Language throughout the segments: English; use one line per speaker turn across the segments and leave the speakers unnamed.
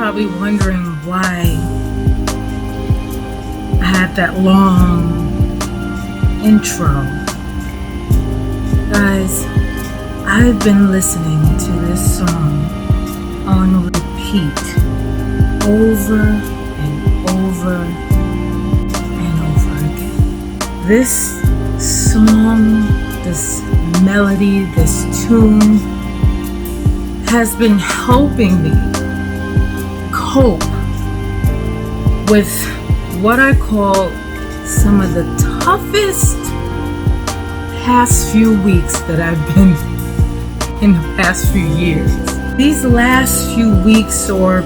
probably wondering why I had that long intro. Guys, I've been listening to this song on repeat over and over and over again. This song, this melody, this tune has been helping me cope with what I call some of the toughest past few weeks that I've been in the past few years. These last few weeks or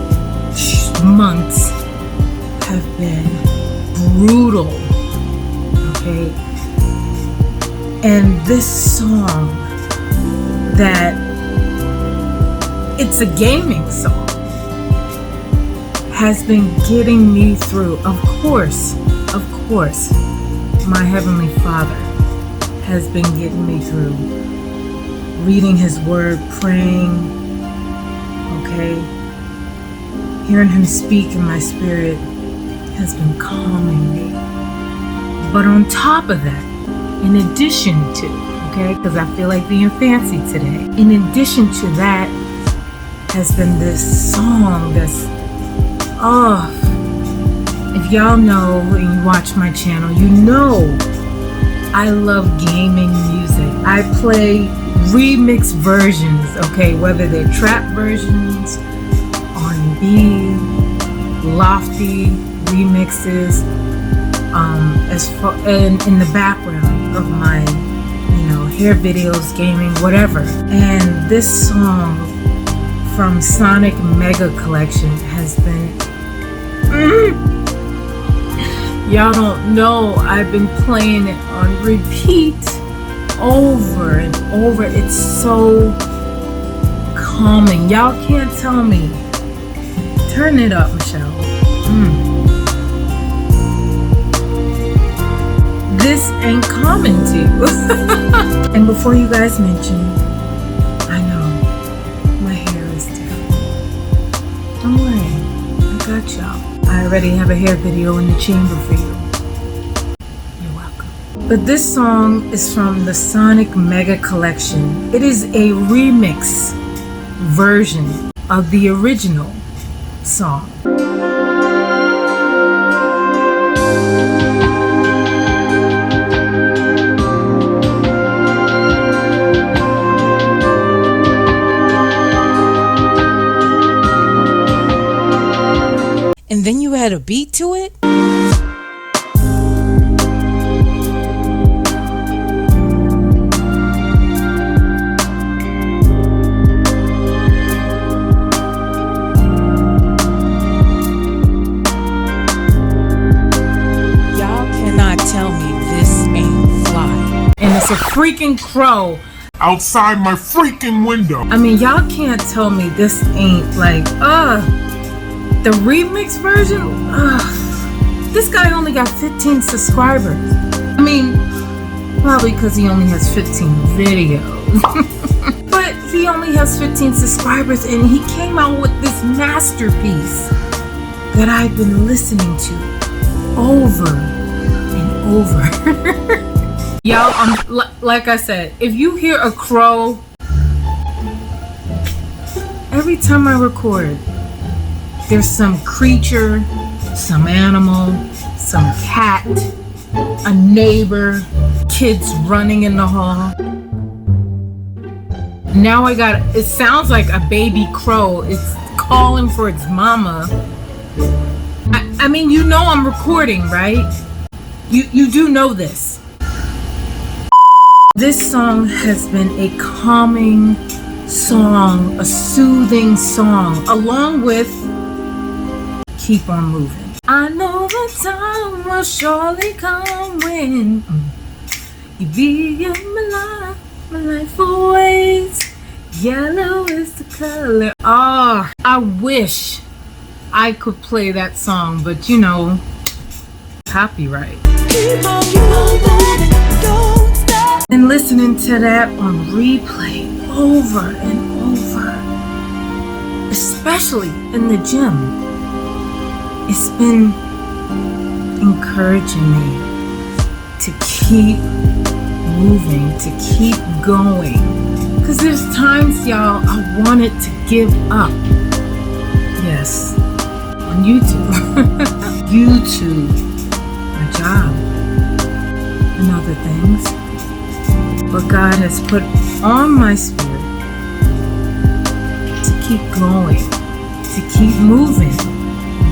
months have been brutal, okay? And this song, that it's a gaming song, has been getting me through. Of course, my Heavenly Father has been getting me through. Reading His Word, praying, okay? Hearing Him speak in my spirit has been calming me. But on top of that, in addition to, okay, because I feel like being fancy today, in addition to that has been this song that's, if y'all know and you watch my channel, you know I love gaming music. I play remix versions, okay, whether they're trap versions, R&B, lofty remixes, as far and in the background of my, hair videos, gaming, whatever. And this song from Sonic Mega Collection has been, y'all don't know, I've been playing it on repeat over and over. It's so calming. Y'all can't tell me. Turn it up, Michelle. This ain't common to you. And before you guys mention, I know my hair is different. Don't worry, I got y'all. I already have a hair video in the chamber for you. You're welcome. But this song is from the Sonic Mega Collection. It is a remix version of the original song. And then you add a beat to it? Y'all cannot tell me this ain't fly. And it's a freaking crow
outside my freaking window.
I mean, y'all can't tell me this ain't like, the remix version, this guy only got 15 subscribers. I mean, probably because he only has 15 videos. But he only has 15 subscribers and he came out with this masterpiece that I've been listening to over and over. Y'all, like I said, if you hear a crow, every time I record, there's some creature, some animal, some cat, a neighbor, kids running in the hall. Now it sounds like a baby crow. It's calling for its mama. I mean, you know I'm recording, right? You do know this. This song has been a calming song, a soothing song, along with Keep On Moving. I know the time will surely come when you be in my life always. Yellow is the color. I wish I could play that song, but copyright. And listening to that on replay over and over, especially in the gym. It's been encouraging me to keep moving, to keep going. Because there's times, y'all, I wanted to give up. Yes, on YouTube. YouTube, my job, and other things. But God has put on my spirit to keep going, to keep moving.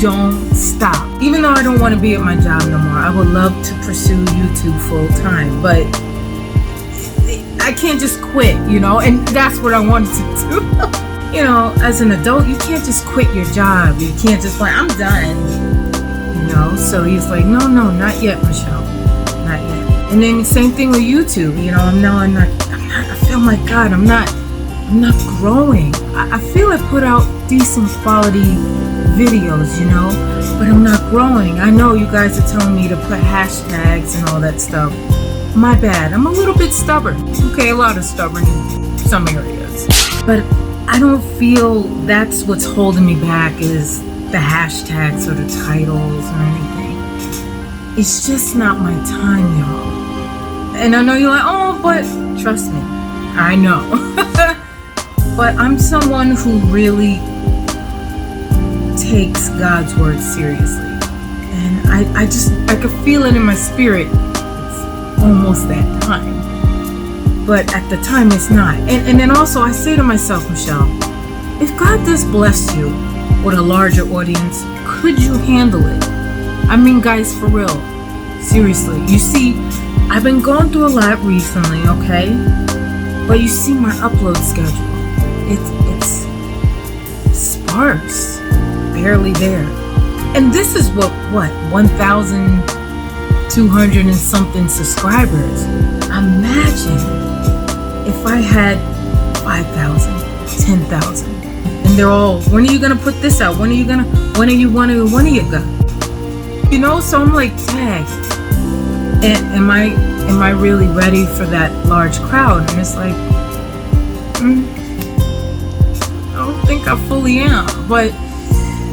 Don't stop. Even though I don't want to be at my job no more, I would love to pursue YouTube full time, but I can't just quit, you know, and that's what I wanted to do. You know, as an adult, you can't just quit your job. You can't just like, I'm done, you know. So he's like, no, not yet, Michelle, not yet. And then same thing with YouTube, you know. I feel like, God, I'm not growing. I feel I put out decent quality videos, you know, but I'm not growing. I know you guys are telling me to put hashtags and all that stuff. My bad. I'm a little bit stubborn. Okay, a lot of stubborn in some areas. But I don't feel that's what's holding me back is the hashtags or the titles or anything. It's just not my time, y'all. And I know you're like, oh, but trust me, I know. But I'm someone who really takes God's word seriously. And I can feel it in my spirit. It's almost that time. But at the time it's not. And then also I say to myself, Michelle, if God does bless you with a larger audience, could you handle it? I mean, guys, for real. Seriously. You see, I've been going through a lot recently, okay? But you see my upload schedule. It's sparse. Barely there. And this is what 1,200 and something subscribers. Imagine if I had 5,000, 10,000, and they're all, when are you gonna put this out? When are you gonna? You know, so I'm like, dang, am I really ready for that large crowd? And it's like, I don't think I fully am, but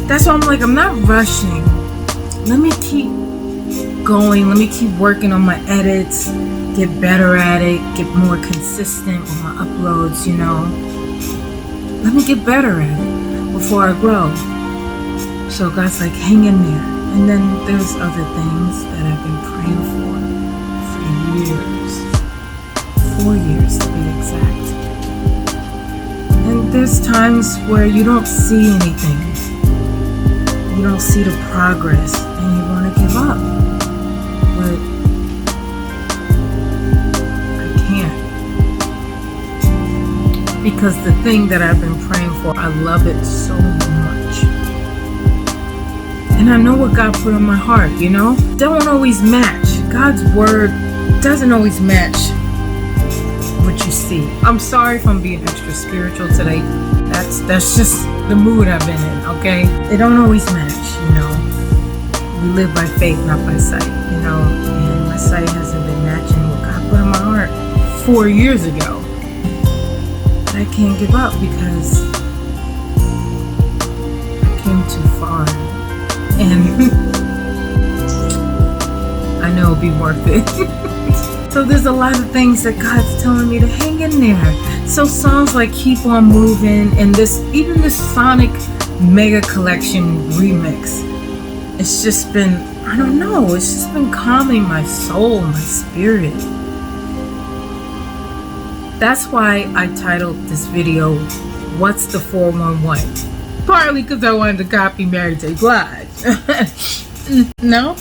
that's why I'm like, I'm not rushing. Let me keep going. Let me keep working on my edits, get better at it, get more consistent with my uploads, you know. Let me get better at it before I grow. So God's like, hang in there. And then there's other things that I've been praying for years. 4 years to be exact. And there's times where you don't see anything. You don't see the progress and you want to give up. But I can't. Because the thing that I've been praying for, I love it so much. And I know what God put on my heart, you know? Don't always match. God's word doesn't always match what you see. I'm sorry if I'm being extra spiritual today. That's just the mood I've been in, okay? It don't always match, you know. We live by faith, not by sight, you know. And my sight hasn't been matching what God put in my heart 4 years ago. But I can't give up because I came too far. And I know it'll be worth it. So there's a lot of things that God's telling me to hang in there. So songs like Keep On Moving and even this Sonic Mega Collection remix, it's just been, I don't know, it's just been calming my soul, my spirit. That's why I titled this video, What's the 411? Partly because I wanted to copy Mary J. Blige. No?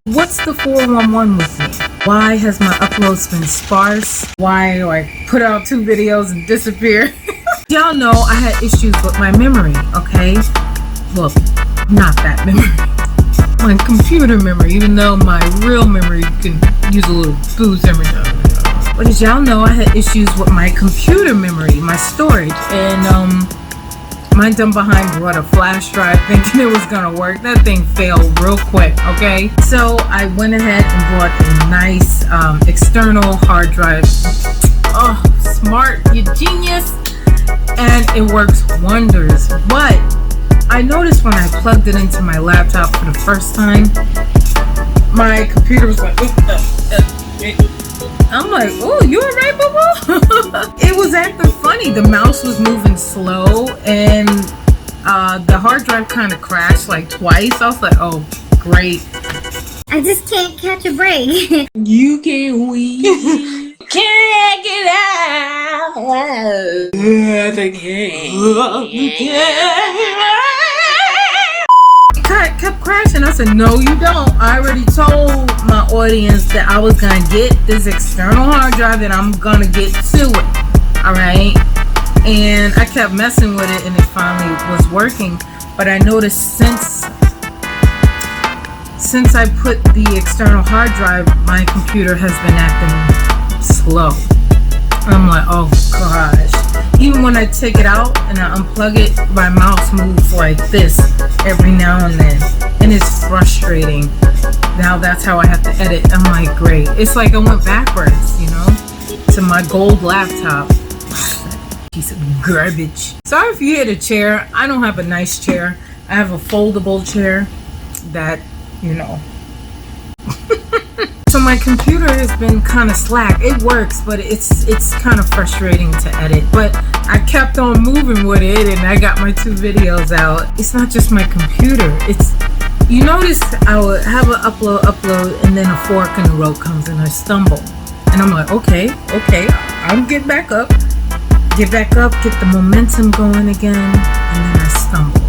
What's the 411 with me? Why has my uploads been sparse? Why do I put out 2 videos and disappear? Y'all know I had issues with my memory, okay? Well, not that memory. My computer memory, even though my real memory can use a little boost every now and then. But as y'all know, I had issues with my computer memory, my storage, and mine done behind brought a flash drive thinking it was gonna work. That thing failed real quick, okay? So I went ahead and bought a nice external hard drive. Oh, smart, you genius. and it works wonders. But I noticed when I plugged it into my laptop for the first time, my computer was like, I'm like, oh, you alright, boo-boo? It was acting funny. The mouse was moving slow, and the hard drive kind of crashed like twice. I was like, oh, great.
I just can't catch a break.
You can weave. Can't get out. It kept crashing. I said, no, you don't. I already told my audience that I was going to get this external hard drive and I'm going to get to it. All right. And I kept messing with it and it finally was working. But I noticed since I put the external hard drive, my computer has been acting slow. I'm like, oh gosh. Even when I take it out and I unplug it, my mouse moves like this every now and then. And it's frustrating. Now that's how I have to edit. I'm like, great. It's like I went backwards, you know, to my gold laptop. Piece of garbage. Sorry if you hear the chair. I don't have a nice chair. I have a foldable chair that, you know. So my computer has been kind of slack. It works, but it's kind of frustrating to edit. But I kept on moving with it, and I got my 2 videos out. It's not just my computer. It's, you notice I would have an upload, and then a fork in the road comes, and I stumble. And I'm like, okay, I'll get back up, get the momentum going again, and then I stumble.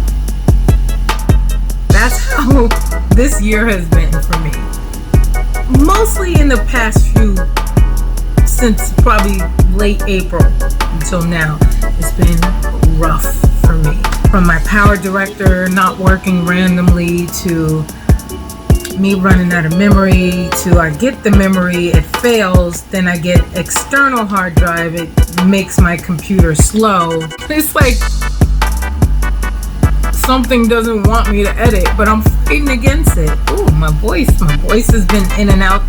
That's how this year has been for me. Mostly in the past since probably late April until now, it's been rough for me. From my power director not working randomly, to me running out of memory, to I get the memory, it fails, then I get external hard drive, it makes my computer slow. It's like something doesn't want me to edit, but I'm fighting against it. Ooh, my voice has been in and out,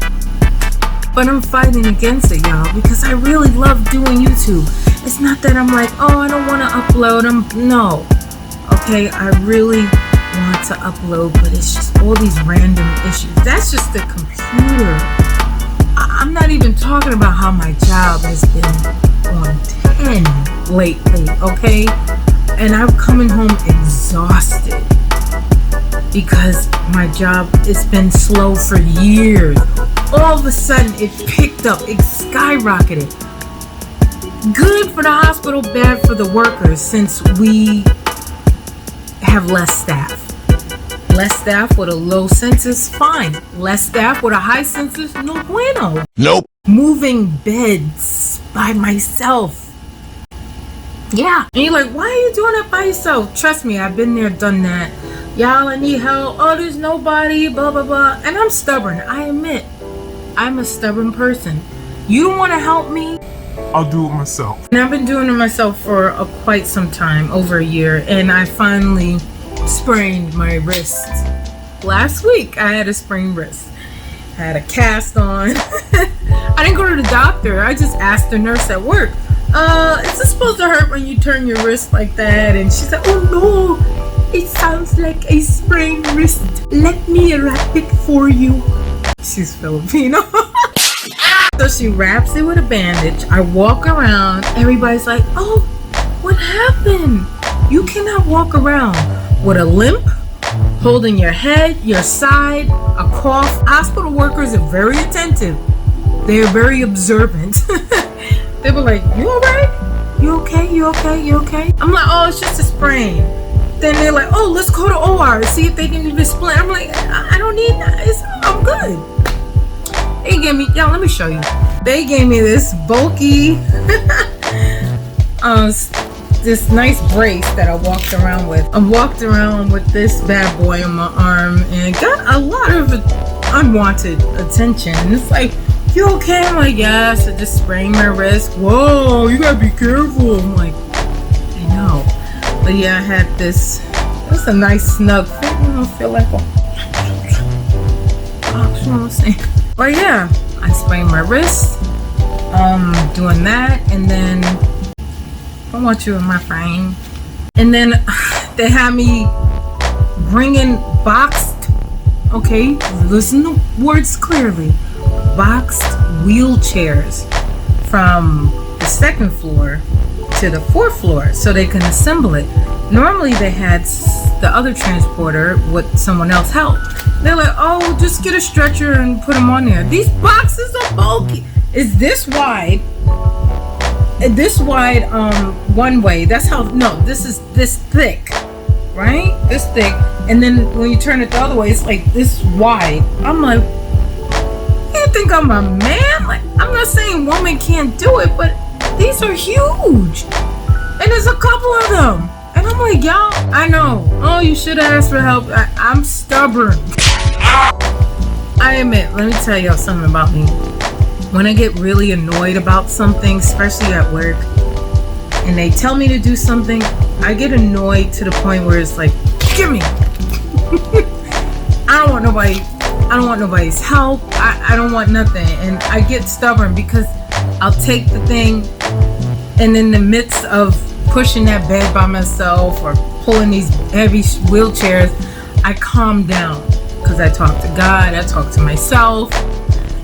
but I'm fighting against it, y'all, because I really love doing YouTube. It's not that I'm like, oh, I don't want to upload. No, okay, I really want to upload, but it's just all these random issues. That's just the computer. I'm not even talking about how my job has been on 10 lately, okay? And I'm coming home exhausted because my job has been slow for years. All of a sudden it picked up, it skyrocketed. Good for the hospital, bad for the workers, since we have less staff. Less staff with a low census, fine. Less staff with a high census, no bueno.
Nope.
Moving beds by myself. Yeah. And you're like, why are you doing it by yourself? Trust me, I've been there, done that. Y'all, I need help. Oh, there's nobody, blah, blah, blah. And I'm stubborn. I admit, I'm a stubborn person. You don't want to help me?
I'll do it myself.
And I've been doing it myself for quite some time, over a year. And I finally sprained my wrist. Last week, I had a sprained wrist. I had a cast on. I didn't go to the doctor. I just asked the nurse at work, is it supposed to hurt when you turn your wrist like that? And she said, oh no, it sounds like a sprained wrist. Let me wrap it for you. She's Filipino. So she wraps it with a bandage. I walk around. Everybody's like, oh, what happened? You cannot walk around with a limp, holding your head, your side, a cough. Hospital workers are very attentive. They're very observant. They were like, you alright? You okay? You okay? You okay? I'm like, oh, it's just a sprain. Then they're like, oh, let's go to OR, see if they can even explain. I'm like, I don't need that. I'm good. They gave me, let me show you. They gave me this bulky, this nice brace that I walked around with. I walked around with this bad boy on my arm and got a lot of unwanted attention. And it's like, you okay? I'm like, yes, I just sprained my wrist. Whoa, you gotta be careful. I'm like, I know. But yeah, I had this, it's a nice snug fit. I don't feel like a, you know what I'm saying? But yeah, I sprained my wrist, doing that, and then I want you in my frame. And then they had me bringing boxed, okay, listen to words clearly, boxed wheelchairs from the second floor to the fourth floor so they can assemble it. Normally they had the other transporter with someone else help. They're like, oh, just get a stretcher and put them on there. These boxes are bulky. It's this wide. This wide one way. That's how, no, this is this thick, right? This thick. And then when you turn it the other way, it's like this wide. I'm like, you think I'm a man? Like, I'm not saying women can't do it, but these are huge. And there's a couple of them. And I'm like, y'all, I know. Oh, you should ask for help. I'm stubborn. I admit, let me tell y'all something about me. When I get really annoyed about something, especially at work, and they tell me to do something, I get annoyed to the point where it's like, give me. I don't want nobody's help. I don't want nothing. And I get stubborn because I'll take the thing, and in the midst of pushing that bed by myself or pulling these heavy wheelchairs, I calm down because I talk to God, I talk to myself,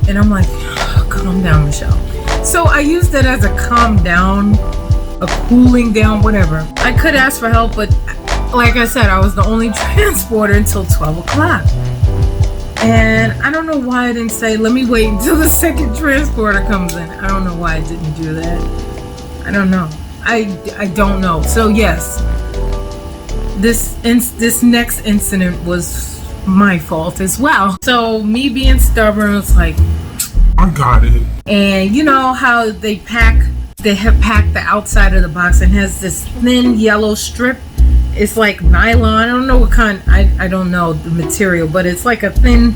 and I'm like, oh, calm down, Michelle. So I use that as a calm down, a cooling down, whatever. I could ask for help, but like I said, I was the only transporter until 12 o'clock. And I don't know why I didn't say, let me wait until the second transporter comes in. I don't know why I didn't do that. I don't know. I don't know. So yes, this next incident was my fault as well. So me being stubborn was like,
I got it.
And you know how they have packed the outside of the box and has this thin yellow strip. It's like nylon. I don't know what kind. I don't know the material, but it's like a thin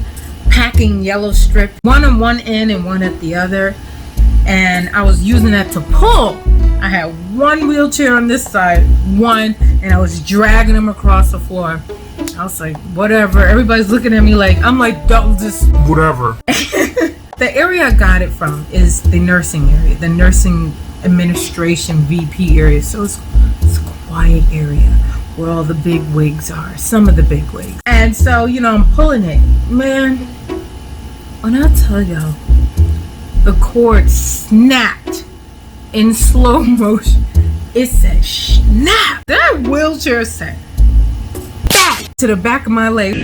packing yellow strip, one on one end and one at the other. And I was using that to pull. I had one wheelchair on this side, one, and I was dragging them across the floor. I was like, whatever. Everybody's looking at me like, I'm like, don't just
whatever.
The area I got it from is the nursing area, the nursing administration VP area. So it's a quiet area where all the big wigs are, some of the big wigs. And so, you know, I'm pulling it. Man, when I tell y'all, the cord snapped in slow motion. It said snap. That wheelchair said back to the back of my leg.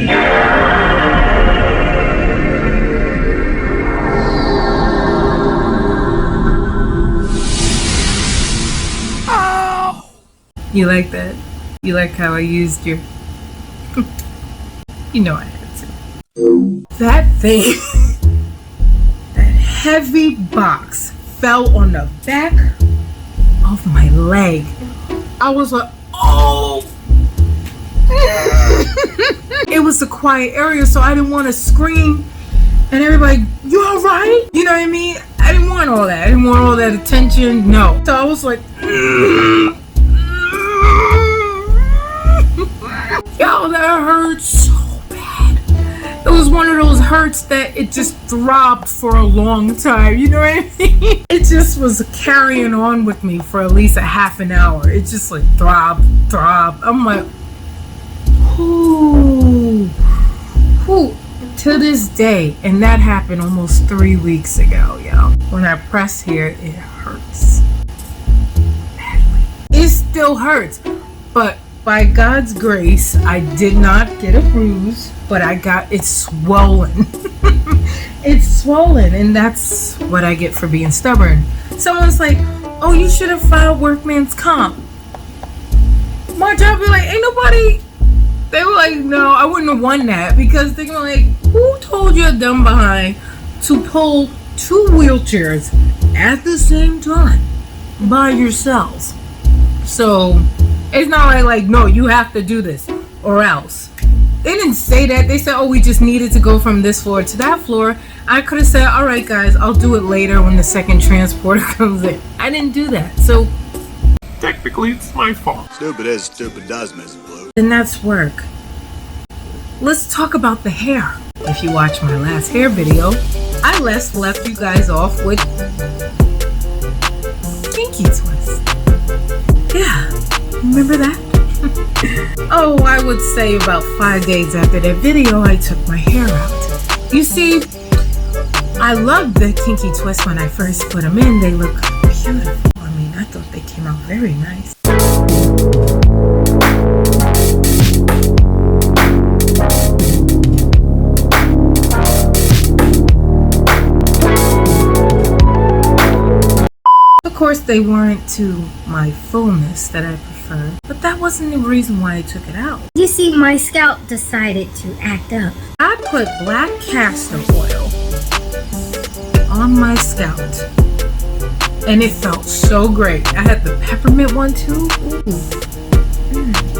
Oh. You like that? You like how I used your... You know I had to. That thing, that heavy box fell on the back of my leg. I was like, oh! It was a quiet area, so I didn't want to scream. And everybody, you all right? You know what I mean? I didn't want all that. I didn't want all that attention. No. So I was like, yo, that hurts so bad. It was one of those hurts that it just throbbed for a long time. You know what I mean? It just was carrying on with me for at least a half an hour. It just like throb. I'm like, ooh. To this day, and that happened almost 3 weeks ago, yo. When I press here, it hurts badly. It still hurts, but by God's grace, I did not get a bruise, but it's swollen. It's swollen, and that's what I get for being stubborn. Someone's like, oh, you should have filed workman's comp. My job be like, ain't nobody. They were like, no, I wouldn't have won that, because they were like, who told your dumb behind to pull 2 wheelchairs at the same time by yourselves? So it's not like, no, you have to do this or else. They didn't say that. They said, oh, we just needed to go from this floor to that floor. I could have said, all right, guys, I'll do it later when the second transporter comes in. I didn't do that. So
Technically, it's my fault.
Stupid is stupid does, Mrs. Blue.
then that's work. Let's talk about the hair. If you watch my last hair video, I left you guys off with Pinky Twist. Remember that? Oh, I would say about 5 days after that video, I took my hair out. You see, I loved the kinky twists when I first put them in. They look beautiful. I mean, I thought they came out very nice. Of course, they weren't to my fullness that I prefer, but that wasn't the reason why I took it out.
You see, my scalp decided to act up.
I put black castor oil on my scalp, and it felt so great. I had the peppermint one too.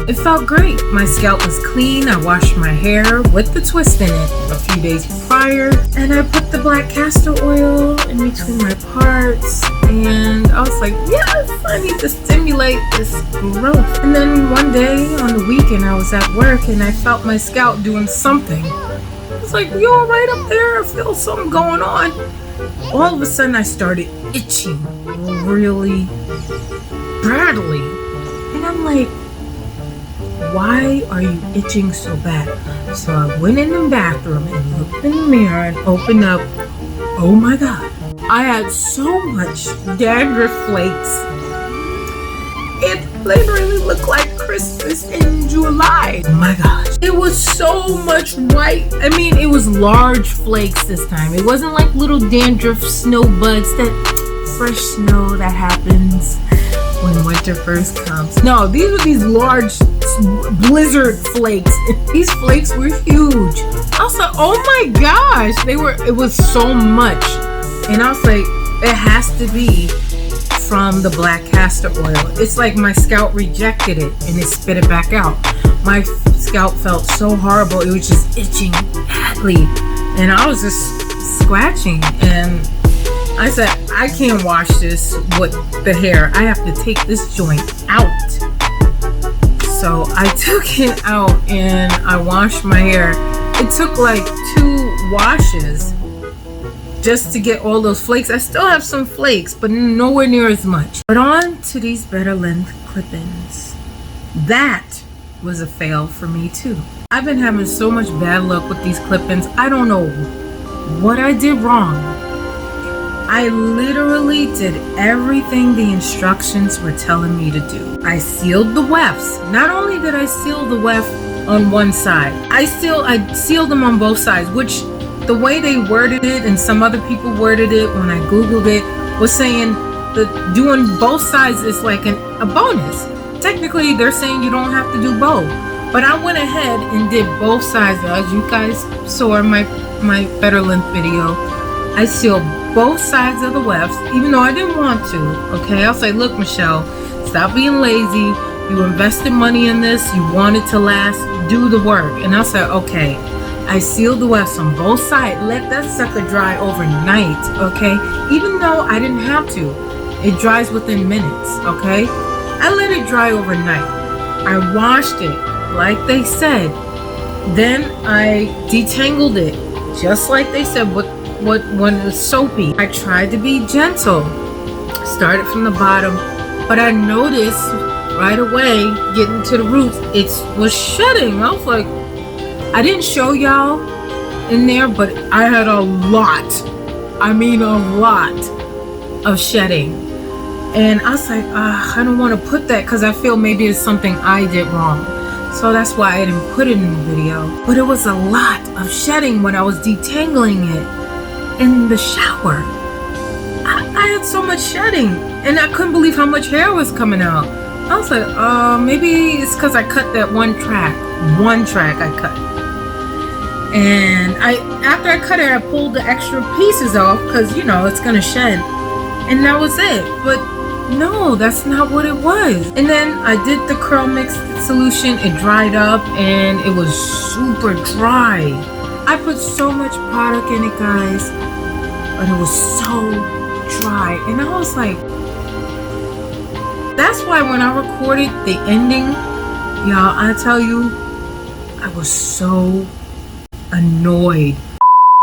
It felt great. My scalp was clean. I washed my hair with the twist in it a few days prior, and I put the black castor oil in between my parts, and I was like, yes, I need to stimulate this growth. And then one day on the weekend, I was at work and I felt my scalp doing something. I was like, you all right up there? I feel something going on. All of a sudden, I started itching really badly, and I'm like, why are you itching so bad? So I went in the bathroom and looked in the mirror and opened up. Oh my God. I had so much dandruff flakes. It literally looked like Christmas in July. Oh my gosh. It was so much white. I mean, it was large flakes this time. It wasn't like little dandruff snow buds, that fresh snow that happens when winter first comes. No, these were these large blizzard flakes. These flakes were huge. I was like, oh my gosh, it was so much. And I was like, it has to be from the black castor oil. It's like my scalp rejected it and it spit it back out. My scalp felt so horrible. It was just itching badly. And I was just scratching, and I said, I can't wash this with the hair. I have to take this joint out. So I took it out and I washed my hair. It took like 2 washes just to get all those flakes. I still have some flakes, but nowhere near as much. But on to these better length clip-ins. That was a fail for me too. I've been having so much bad luck with these clip-ins. I don't know what I did wrong. I literally did everything the instructions were telling me to do. I sealed the wefts. Not only did I seal the weft on one side, I sealed them on both sides, which the way they worded it and some other people worded it when I Googled it was saying that doing both sides is like a bonus. Technically, they're saying you don't have to do both. But I went ahead and did both sides. As you guys saw in my better length video, I sealed both sides of the wefts, even though I didn't want to. Okay, I was like, look, Michelle, stop being lazy. You invested money in this. You want it to last. Do the work. And I said, okay. I sealed the wefts on both sides. Let that sucker dry overnight. Okay, even though I didn't have to. It dries within minutes. Okay, I let it dry overnight. I washed it like they said. Then I detangled it just like they said. When it was soapy, I tried to be gentle. Started from the bottom, but I noticed right away, getting to the roots, it was shedding. I was like, I didn't show y'all in there, but I had a lot. I mean, a lot of shedding. And I was like, I don't want to put that because I feel maybe it's something I did wrong. So that's why I didn't put it in the video. But it was a lot of shedding when I was detangling it in the shower. I had so much shedding, and I couldn't believe how much hair was coming out. I was like, maybe it's because I cut that one track. One track I cut. And after I cut it, I pulled the extra pieces off because, you know, it's going to shed. And that was it. But no, that's not what it was. And then I did the curl mix solution. It dried up and it was super dry. I put so much product in it, guys, but it was so dry. And I was like, that's why when I recorded the ending, y'all, I tell you, I was so annoyed.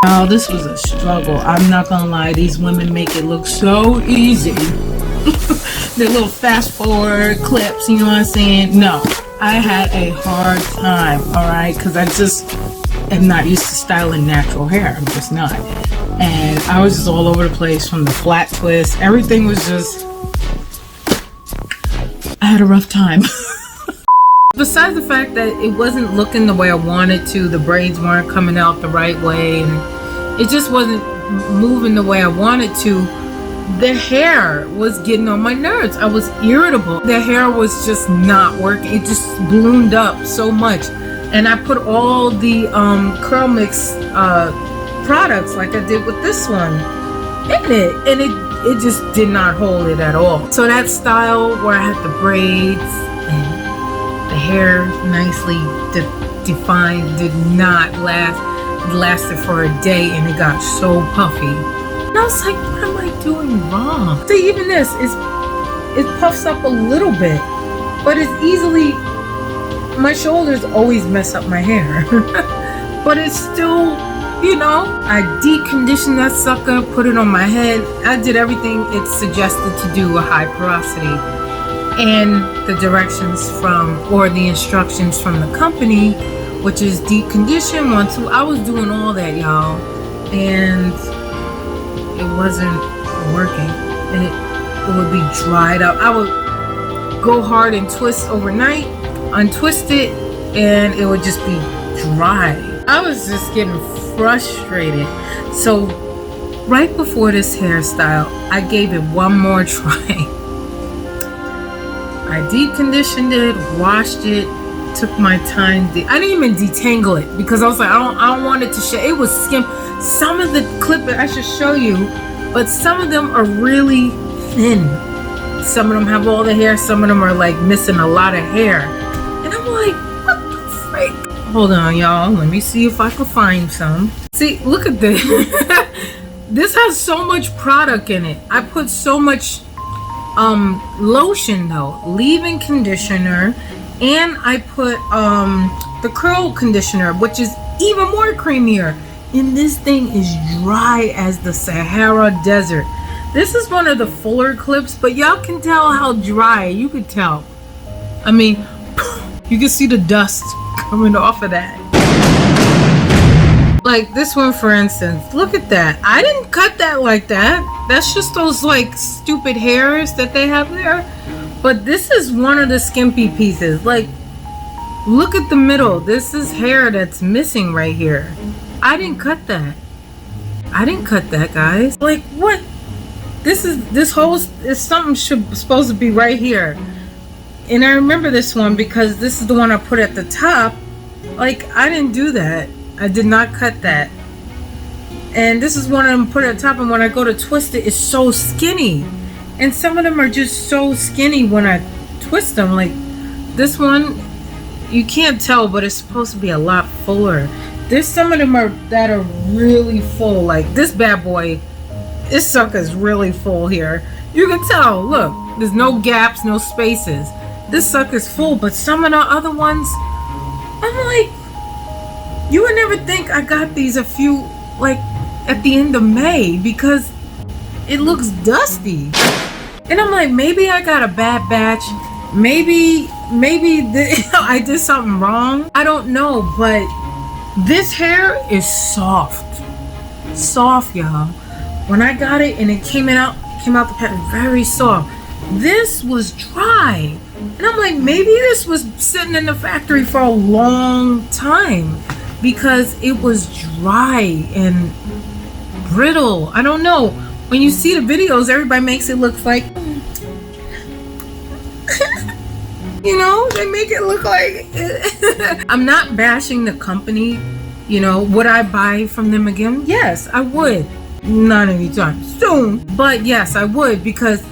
Now, this was a struggle. I'm not gonna lie, these women make it look so easy. their little fast forward clips, you know what I'm saying? No, I had a hard time, alright? Because I just am not used to styling natural hair. I'm just not. And I was just all over the place from the flat twist. Everything was just... I had a rough time. Besides the fact that it wasn't looking the way I wanted to, the braids weren't coming out the right way, and it just wasn't moving the way I wanted to. The hair was getting on my nerves. I was irritable. The hair was just not working. It just bloomed up so much. And I put all the curl mix products like I did with this one in it, and it just did not hold it at all. So that style where I had the braids and the hair nicely defined did not last. It lasted for a day and it got so puffy. And I was like, what am I doing wrong? See, even this, it puffs up a little bit, but it's easily, my shoulders always mess up my hair. But it's still, you know, I deep conditioned that sucker, put it on my head. I did everything it's suggested to do with high porosity. And the directions from, or the instructions from the company, which is deep condition 1, 2. I was doing all that, y'all, and it wasn't working. And it would be dried up. I would go hard and twist overnight, untwist it, and it would just be dry. I was just getting frustrated. So right before this hairstyle, I gave it one more try. I deep conditioned it, washed it, took my time. I didn't even detangle it because I was like, I don't want it to show. It was skim. Some of the clip I should show you, but some of them are really thin. Some of them have all the hair. Some of them are like missing a lot of hair. And I'm like, what the freak? Hold on, y'all. Let me see if I can find some. See, look at this. This has so much product in it. I put so much lotion though, leave-in conditioner, and I put the curl conditioner, which is even more creamier, and this thing is dry as the Sahara Desert. This is one of the fuller clips, but y'all can tell how dry. You could tell. I mean, you can see the dust coming off of that. Like this one, for instance, look at that. I didn't cut that like that. That's just those like stupid hairs that they have there. But this is one of the skimpy pieces. Like, look at the middle. This is hair that's missing right here. I didn't cut that. I didn't cut that, guys. Like, what? This whole is something supposed to be right here. And I remember this one because this is the one I put at the top. Like, I didn't do that. I did not cut that. And this is one of them put at the top, and when I go to twist it, it's so skinny. And some of them are just so skinny when I twist them. Like this one, you can't tell, but it's supposed to be a lot fuller. There's some of them that are really full. Like this bad boy, this sucker's really full here. You can tell, look, there's no gaps, no spaces. This sucker's full, but some of the other ones, I'm like, you would never think I got these a few, like, at the end of May because it looks dusty. And I'm like, maybe I got a bad batch. Maybe I did something wrong. I don't know, but this hair is soft. Soft, y'all. When I got it and it came out the pattern, very soft. This was dry. And I'm like, maybe this was sitting in the factory for a long time because it was dry and brittle. I don't know. When you see the videos, everybody makes it look like, you know, they make it look like I'm not bashing the company. You know, would I buy from them again? Yes, I would. Not anytime soon, but yes, I would, because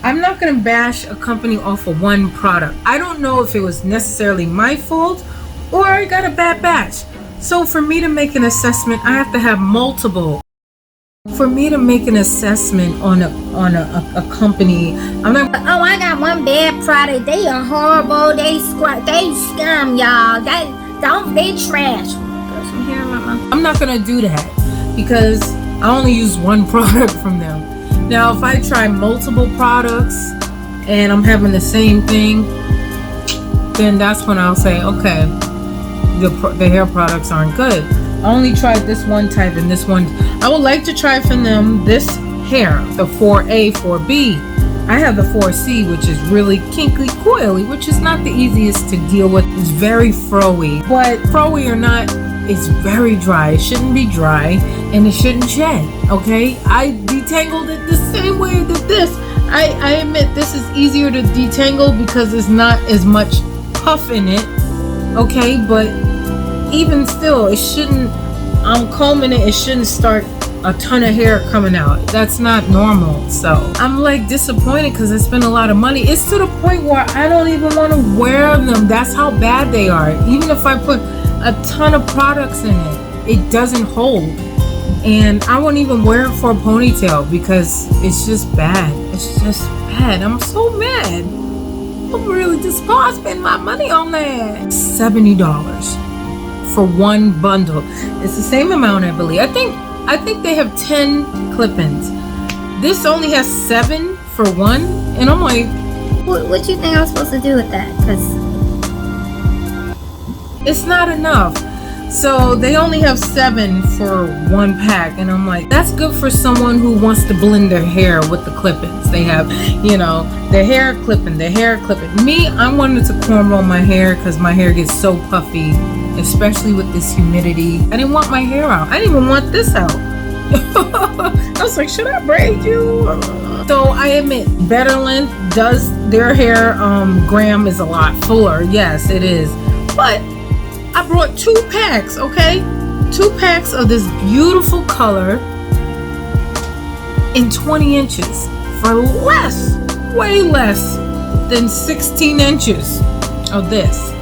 I'm not going to bash a company off of one product. I don't know if it was necessarily my fault or I got a bad batch. So for me to make an assessment, I have to have multiple. For me to make an assessment on a company, I'm not.
Oh, I got one bad product. They are horrible. They scum, y'all. They trash.
I'm not gonna do that because I only use one product from them. Now, if I try multiple products and I'm having the same thing, then that's when I'll say, okay, the hair products aren't good. I only tried this one type and this one. I would like to try from them this hair, the 4A, 4B. I have the 4C, which is really kinky, coily, which is not the easiest to deal with. It's very froey, but froey or not, it's very dry. It shouldn't be dry and it shouldn't shed, okay? I detangled it the same way that this. I admit this is easier to detangle because there's not as much puff in it, okay? But even still, it shouldn't, I'm combing it, it shouldn't start a ton of hair coming out. That's not normal. So I'm like disappointed because I spent a lot of money. It's to the point where I don't even want to wear them. That's how bad they are. Even if I put a ton of products in it, it doesn't hold. And I won't even wear it for a ponytail because it's just bad. It's just bad. I'm so mad. I'm really disappointed. I spent my money on that. $70 for one bundle. It's the same amount, I believe. I think they have 10 clip-ins. This only has 7 for one, and I'm like,
What do you think I'm supposed to do with that? Because
it's not enough. So they only have 7 for one pack, and I'm like, that's good for someone who wants to blend their hair with the clip-ins. They have, you know, their hair clipping, their hair clipping. Me, I wanted to cornrow my hair because my hair gets so puffy, especially with this humidity. I didn't want my hair out. I didn't even want this out. I was like, should I braid you? So I admit, Better Length does their hair. Gram is a lot fuller. Yes, it is. But I brought 2 packs, okay? 2 packs of this beautiful color in 20 inches for less, way less than 16 inches of this.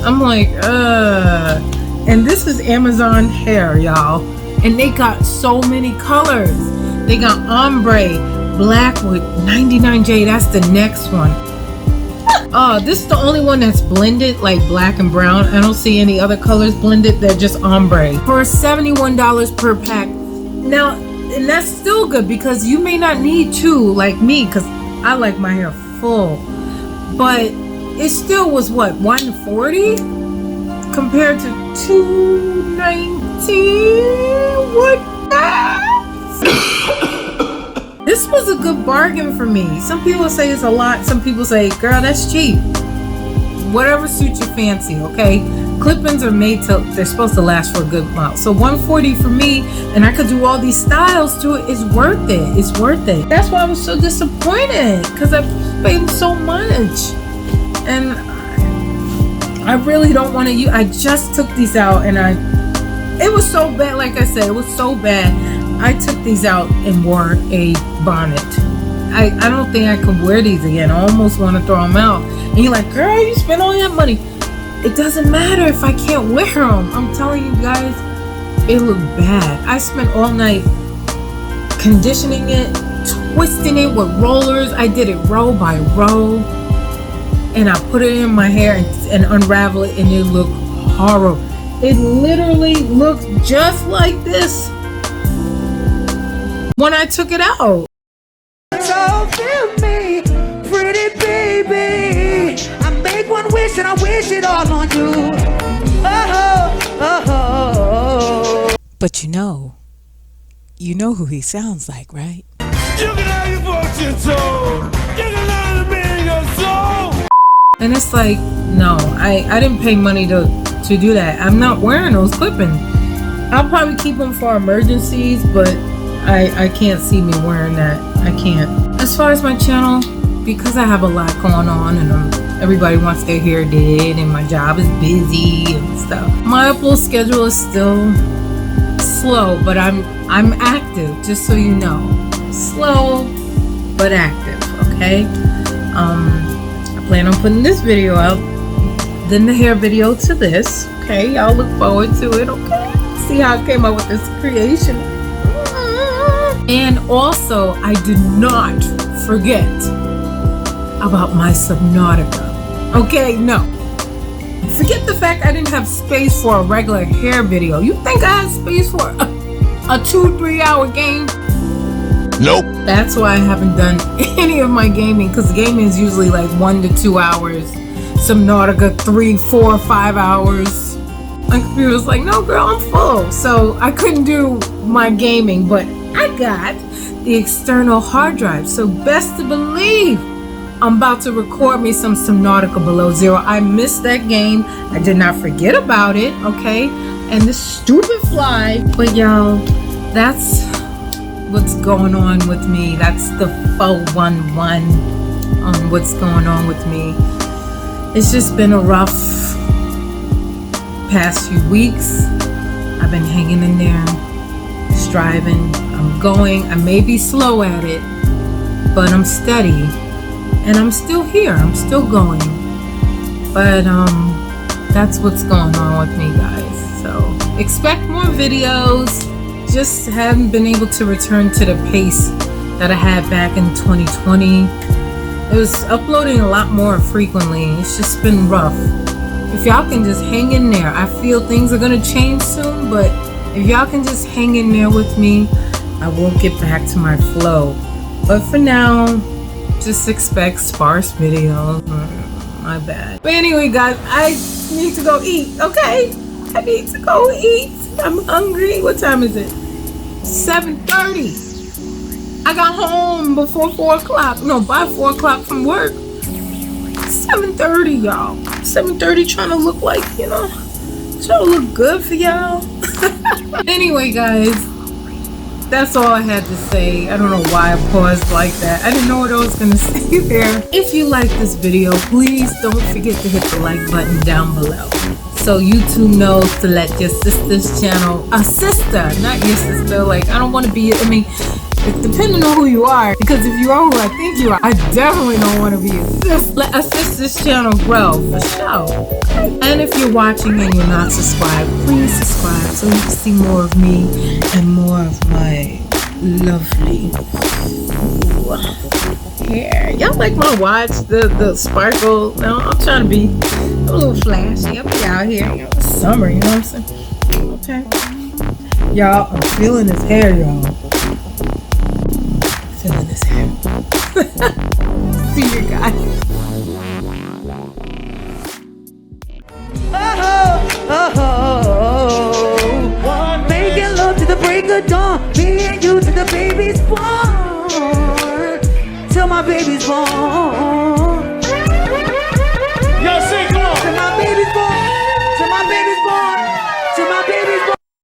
I'm like, and this is Amazon hair, y'all. And they got so many colors. They got ombre, black with 99J. That's the next one. This is the only one that's blended, like black and brown. I don't see any other colors blended. They're just ombre for $71 per pack. Now, and that's still good because you may not need 2 like me, because I like my hair full. But it still was what, $140 compared to $219? What? This was a good bargain for me. Some people say it's a lot. Some people say, girl, that's cheap. Whatever suits your fancy, okay? Clip-ins are made to, they're supposed to last for a good amount. So $140 for me, and I could do all these styles to it, is worth it. It's worth it. That's why I was so disappointed, because I paid so much. And I really don't want to use. I just took these out, and it was so bad. Like I said, it was so bad. I took these out and wore a bonnet. I don't think I could wear these again. I almost want to throw them out. And you're like, girl, you spent all that money. It doesn't matter if I can't wear them. I'm telling you guys, it looked bad. I spent all night conditioning it, twisting it with rollers. I did it row by row. And I put it in my hair and unravel it, and it looked horrible. It literally looked just like this when I took it out.
So feel me, pretty baby. I make one wish and I wish it all on you. Oh.
But you know who he sounds like, right?
You can have your fortune told. You can have it in your soul.
And it's like, no, I didn't pay money to do that. I'm not wearing those clip-ins. I'll probably keep them for emergencies, but I can't see me wearing that. I can't. As far as my channel, because I have a lot going on and everybody wants their hair did and my job is busy and stuff, my upload schedule is still slow, but I'm active, just so you know. Slow but active, okay? I plan on putting this video out, then the hair video to this, okay? Y'all look forward to it, okay? See how I came up with this creation. And also, I did not forget about my Subnautica. Okay, no. Forget the fact I didn't have space for a regular hair video. You think I had space for a 2-3 hour game?
Nope.
That's why I haven't done any of my gaming, because gaming is usually like 1 to 2 hours. Subnautica 3, 4, 5 hours. My computer was like, no girl, I'm full. So I couldn't do my gaming, but I got the external hard drive. So best to believe I'm about to record me some Subnautica Below Zero. I missed that game. I did not forget about it, okay? And this stupid fly. But y'all, that's what's going on with me. That's the 411 on what's going on with me. It's just been a rough past few weeks. I've been hanging in there, striving. I'm going. I may be slow at it, but I'm steady. And I'm still here. I'm still going. But that's what's going on with me, guys. So expect more videos. Just haven't been able to return to the pace that I had back in 2020. It was uploading a lot more frequently. It's just been rough. If y'all can just hang in there, I feel things are gonna change soon, but if y'all can just hang in there with me, I will get back to my flow. But for now, just expect sparse videos. My bad. But anyway, guys, I need to go eat, okay? I need to go eat. I'm hungry. What time is it? 7:30. I got home before 4 o'clock. No, by 4 o'clock from work. 7:30, y'all. 7:30, trying to look like, you know, trying to look good for y'all. Anyway, guys, that's all I had to say. I don't know why I paused like that. I didn't know what I was gonna say there. If you like this video, please don't forget to hit the like button down below, so YouTube knows to let your sister's channel, a sister, not your sister. Like, I don't want to be, I mean, depending on who you are, because if you are who I think you are, I definitely don't want to be a sister. Let a sister's channel grow, for sure. And if you're watching and you're not subscribed, please subscribe so you can see more of me and more of my lovely hair. Y'all like my watch, the sparkle? No, I'm trying to be a little flashy. I'll be out here, you know, it's summer, you know what I'm saying? Okay. Y'all, I'm feeling this hair, y'all. Feeling this hair. See you guys.
Making love to the break of dawn. Me and you to the baby's born. Till my baby's born.